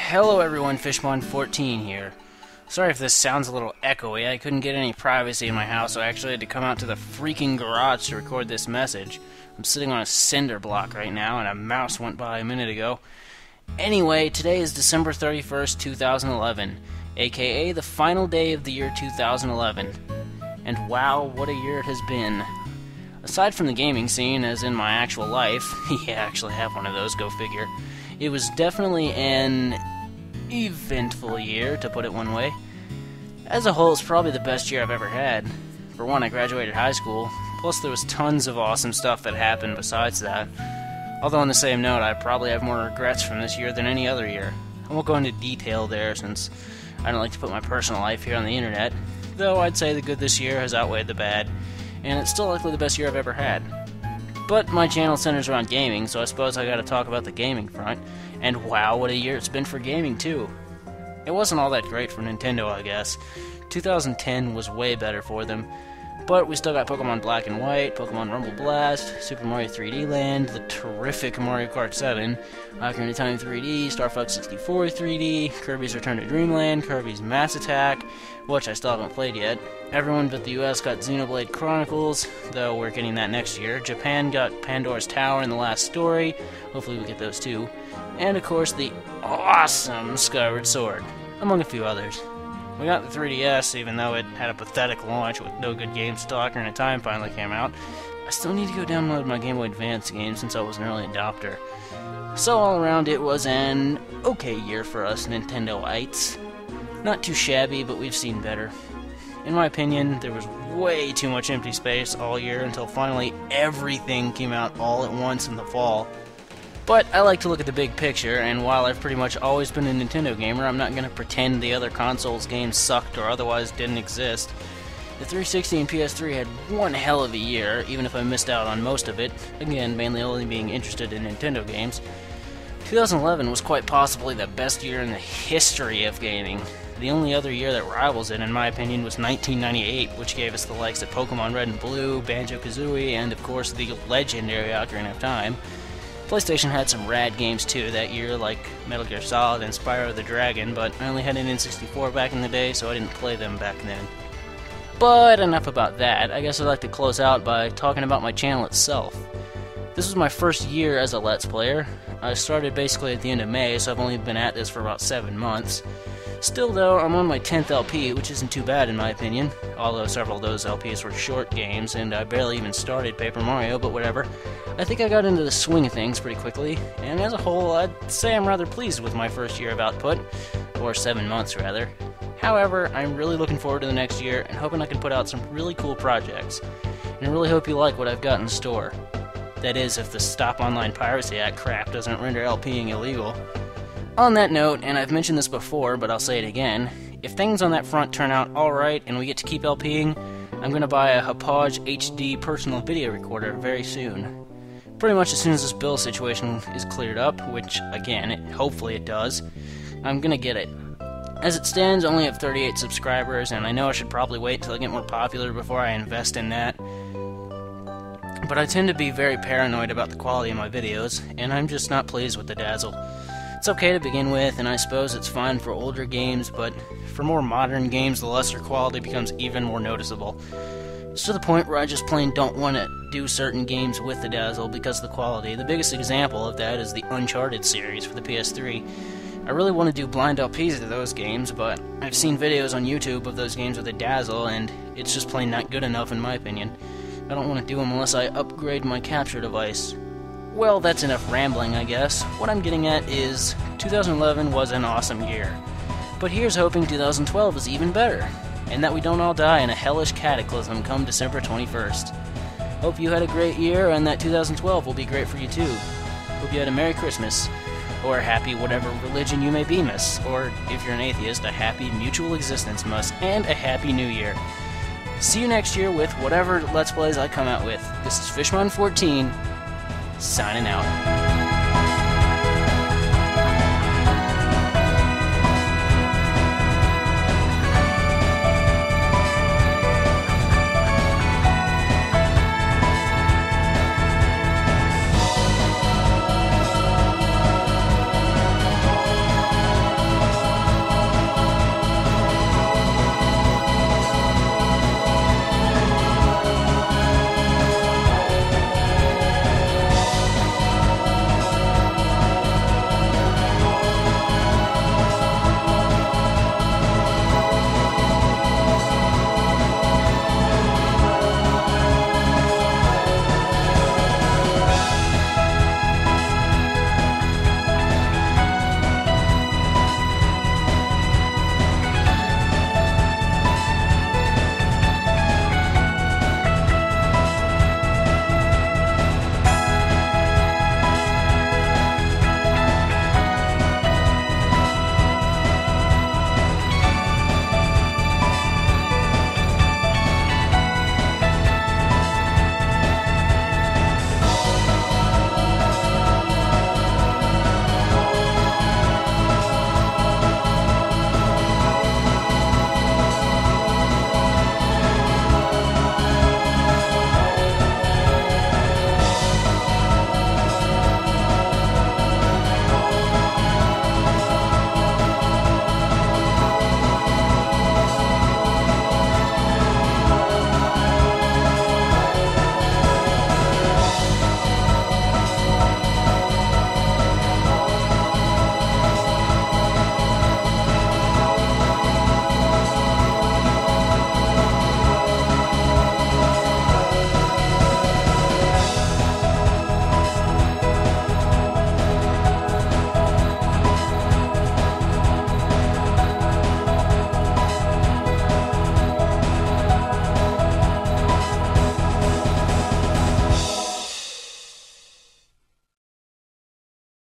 Hello everyone, Fishmon14 here. Sorry if this sounds a little echoey. I couldn't get any privacy in my house, so I actually had to come out to the freaking garage to record this message. I'm sitting on a cinder block right now, and a mouse went by a minute ago. Anyway, today is December 31st, 2011, aka the final day of the year 2011. And wow, what a year it has been. Aside from the gaming scene, as in my actual life, yeah, I actually have one of those, go figure, it was definitely an eventful year, to put it one way. As a whole, it's probably the best year I've ever had. For one, I graduated high school, plus there was tons of awesome stuff that happened besides that. Although on the same note, I probably have more regrets from this year than any other year. I won't go into detail there since I don't like to put my personal life here on the internet, though I'd say the good this year has outweighed the bad, and it's still likely the best year I've ever had. But my channel centers around gaming, so I suppose I gotta talk about the gaming front. And wow, what a year it's been for gaming, too. It wasn't all that great for Nintendo, I guess. 2010 was way better for them. But we still got Pokemon Black and White, Pokemon Rumble Blast, Super Mario 3D Land, the terrific Mario Kart 7, Ocarina of Time 3D, Star Fox 64 3D, Kirby's Return to Dreamland, Kirby's Mass Attack, which I still haven't played yet. Everyone but the US got Xenoblade Chronicles, though we're getting that next year. Japan got Pandora's Tower and The Last Story, hopefully we get those too. And of course the awesome Skyward Sword, among a few others. We got the 3DS, even though it had a pathetic launch with no good games till Ocarina of Time finally came out. I still need to go download my Game Boy Advance game since I was an early adopter. So all around it was an okay year for us Nintendo-ites. Not too shabby, but we've seen better. In my opinion, there was way too much empty space all year until finally everything came out all at once in the fall. But I like to look at the big picture, and while I've pretty much always been a Nintendo gamer, I'm not going to pretend the other consoles' games sucked or otherwise didn't exist. The 360 and PS3 had one hell of a year, even if I missed out on most of it, again, mainly only being interested in Nintendo games. 2011 was quite possibly the best year in the history of gaming. The only other year that rivals it, in my opinion, was 1998, which gave us the likes of Pokemon Red and Blue, Banjo-Kazooie, and of course the legendary Ocarina of Time. PlayStation had some rad games too that year, like Metal Gear Solid and Spyro the Dragon, but I only had an N64 back in the day, so I didn't play them back then. But enough about that. I guess I'd like to close out by talking about my channel itself. This was my first year as a Let's Player. I started basically at the end of May, so I've only been at this for about 7 months. Still though, I'm on my 10th LP, which isn't too bad in my opinion, although several of those LPs were short games, and I barely even started Paper Mario, but whatever. I think I got into the swing of things pretty quickly, and as a whole, I'd say I'm rather pleased with my first year of output, or 7 months rather. However, I'm really looking forward to the next year, and hoping I can put out some really cool projects, and I really hope you like what I've got in store. That is, if the Stop Online Piracy Act crap doesn't render LPing illegal. On that note, and I've mentioned this before, but I'll say it again, if things on that front turn out alright and we get to keep LPing, I'm going to buy a Hauppauge HD personal video recorder very soon. Pretty much as soon as this bill situation is cleared up, which, again, hopefully it does, I'm going to get it. As it stands, I only have 38 subscribers, and I know I should probably wait till I get more popular before I invest in that. But I tend to be very paranoid about the quality of my videos, and I'm just not pleased with the dazzle. It's okay to begin with, and I suppose it's fine for older games, but for more modern games, the lesser quality becomes even more noticeable. It's to the point where I just plain don't want to do certain games with the dazzle because of the quality. The biggest example of that is the Uncharted series for the PS3. I really want to do blind LPs of those games, but I've seen videos on YouTube of those games with the dazzle, and it's just plain not good enough in my opinion. I don't want to do them unless I upgrade my capture device. Well, that's enough rambling, I guess. What I'm getting at is, 2011 was an awesome year. But here's hoping 2012 is even better, and that we don't all die in a hellish cataclysm come December 21st. Hope you had a great year, and that 2012 will be great for you too. Hope you had a Merry Christmas, or a happy whatever religion you may be, miss, or, if you're an atheist, a happy mutual existence, miss, and a happy new year. See you next year with whatever Let's Plays I come out with. This is Fishmon14, signing out.